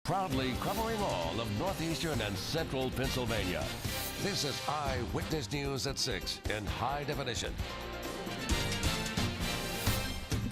proudly covering all of northeastern and central Pennsylvania. This is Eyewitness News at 6 in high definition.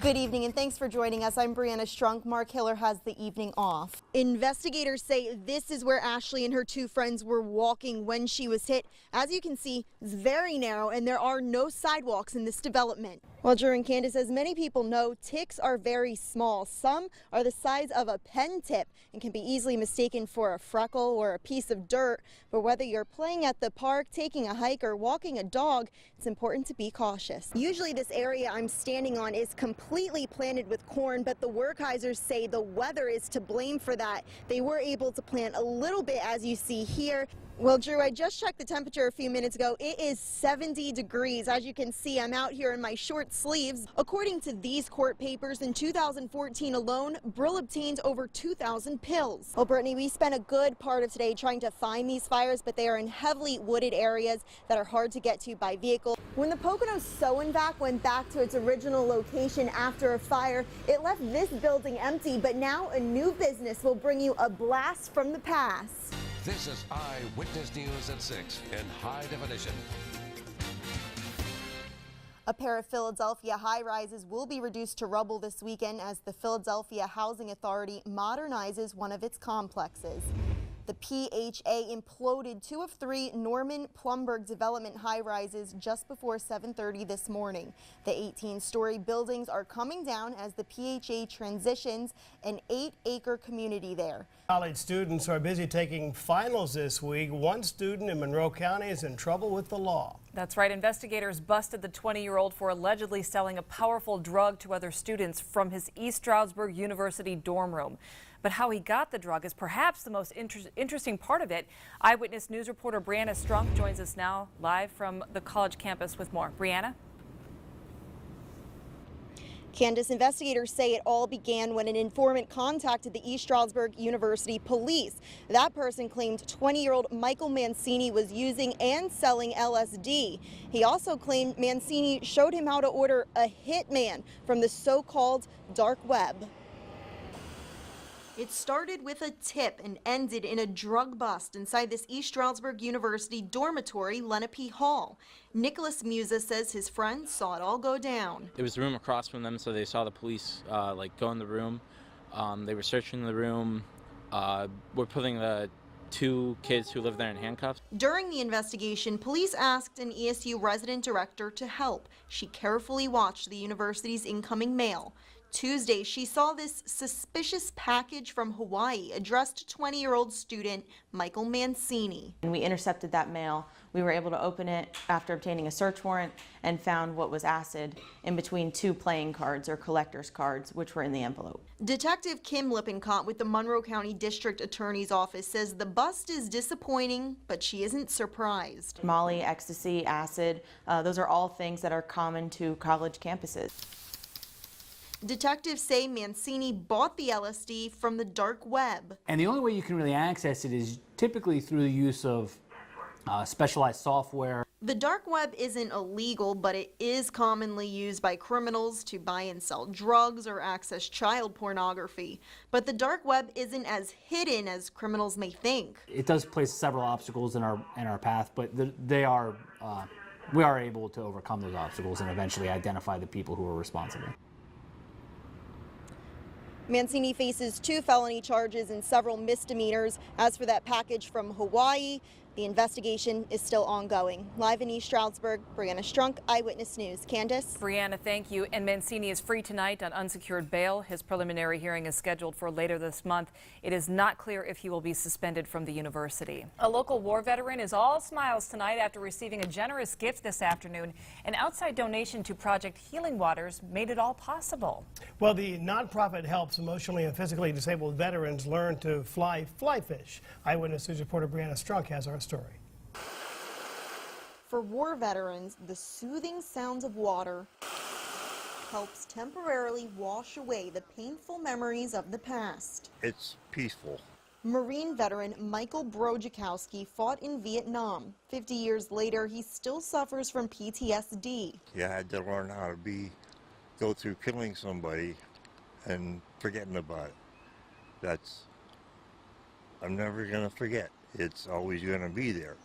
Good evening and thanks for joining us. I'm Brianna Strunk. Mark Hiller has the evening off. Investigators say this is where Ashley and her two friends were walking when she was hit. As you can see, it's very narrow and there are no sidewalks in this development. Well, Drew and Candace, as many people know, ticks are very small. Some are the size of a pen tip and can be easily mistaken for a freckle or a piece of dirt. But whether you're playing at the park, taking a hike, or walking a dog, it's important to be cautious. Usually this area I'm standing on is completely planted with corn, but the Werkheisers say the weather is to blame for that. They were able to plant a little bit, as you see here. Well, Drew, I just checked the temperature a few minutes ago. It is 70 degrees. As you can see, I'm out here in my short sleeves. According to these court papers, in 2014 alone, Brill obtained over 2,000 pills. Well, Brittany, we spent a good part of today trying to find these fires, but they are in heavily wooded areas that are hard to get to by vehicle. When the Poconos sewing vac went back to its original location after a fire, it left this building empty, but now a new business will bring you a blast from the past. This is Eyewitness News at 6 in high definition. A pair of Philadelphia high-rises will be reduced to rubble this weekend as the Philadelphia Housing Authority modernizes one of its complexes. The PHA imploded 2 of 3 Norman Plumberg development high-rises just before 7:30 this morning. The 18-story buildings are coming down as the PHA transitions an 8-acre community there. College students are busy taking finals this week. One student in Monroe County is in trouble with the law. That's right. Investigators busted the 20-year-old for allegedly selling a powerful drug to other students from his East Stroudsburg University dorm room. But how he got the drug is perhaps the most interesting part of it. Eyewitness News reporter Brianna Strunk joins us now live from the college campus with more. Brianna? Candace, investigators say it all began when an informant contacted the East Stroudsburg University police. That person claimed 20-year-old Michael Mancini was using and selling LSD. He also claimed Mancini showed him how to order a hitman from the so-called dark web. It started with a tip and ended in a drug bust inside this East Stroudsburg University dormitory, Lenape Hall. Nicholas Musa says his friends saw it all go down. It was the room across from them, so they saw the police go in the room. They were searching the room. We're putting the 2 kids who lived there in handcuffs. During the investigation, police asked an ESU resident director to help. She carefully watched the university's incoming mail. Tuesday, she saw this suspicious package from Hawaii addressed to 20-year-old student Michael Mancini. And we intercepted that mail. We were able to open it after obtaining a search warrant and found what was acid in between 2 playing cards or collector's cards, which were in the envelope. Detective Kim Lippincott with the Monroe County District Attorney's Office says the bust is disappointing, but she isn't surprised. Molly, ecstasy, acid, those are all things that are common to college campuses. Detectives say Mancini bought the LSD from the dark web. And the only way you can really access it is typically through the use of specialized software. The dark web isn't illegal, but it is commonly used by criminals to buy and sell drugs or access child pornography. But the dark web isn't as hidden as criminals may think. It does place several obstacles in our path, but we are able to overcome those obstacles and eventually identify the people who are responsible. Mancini faces 2 felony charges and several misdemeanors. As for that package from Hawaii, the investigation is still ongoing. Live in East Stroudsburg, Brianna Strunk, Eyewitness News. Candace? Brianna, thank you. And Mancini is free tonight on unsecured bail. His preliminary hearing is scheduled for later this month. It is not clear if he will be suspended from the university. A local war veteran is all smiles tonight after receiving a generous gift this afternoon. An outside donation to Project Healing Waters made it all possible. Well, the nonprofit helps emotionally and physically disabled veterans learn to fly fish. Eyewitness News reporter Brianna Strunk has our story. For war veterans, the soothing sounds of water helps temporarily wash away the painful memories of the past. It's peaceful. Marine veteran Michael Brojikowski fought in Vietnam. 50 years later, he still suffers from PTSD. You had to learn how to go through killing somebody and forgetting about it. I'm never going to forget. It's always going to be there.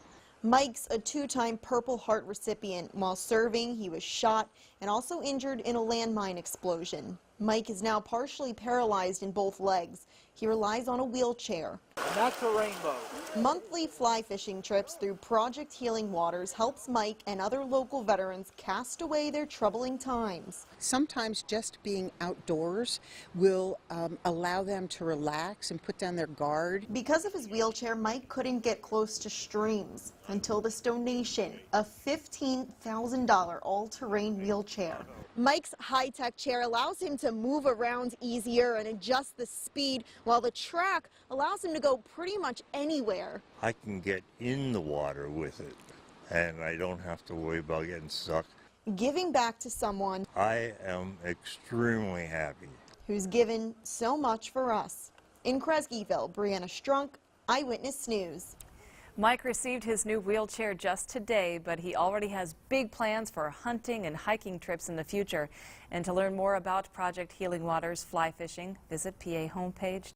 Mike's a two-time Purple Heart recipient. While serving, he was shot and also injured in a landmine explosion. Mike is now partially paralyzed in both legs. He relies on a wheelchair. That's a rainbow. Monthly fly fishing trips through Project Healing Waters helps Mike and other local veterans cast away their troubling times. Sometimes just being outdoors will allow them to relax and put down their guard. Because of his wheelchair, Mike couldn't get close to streams until this donation, a $15,000 all-terrain wheelchair. Mike's high-tech chair allows him to move around easier and adjust the speed, while the track allows him to go pretty much anywhere. I can get in the water with it, and I don't have to worry about getting stuck. Giving back to someone I am extremely happy. who's given so much for us. In Kresgeville, Brianna Strunk, Eyewitness News. Mike received his new wheelchair just today, but he already has big plans for hunting and hiking trips in the future. And to learn more about Project Healing Waters fly fishing, visit PA homepage.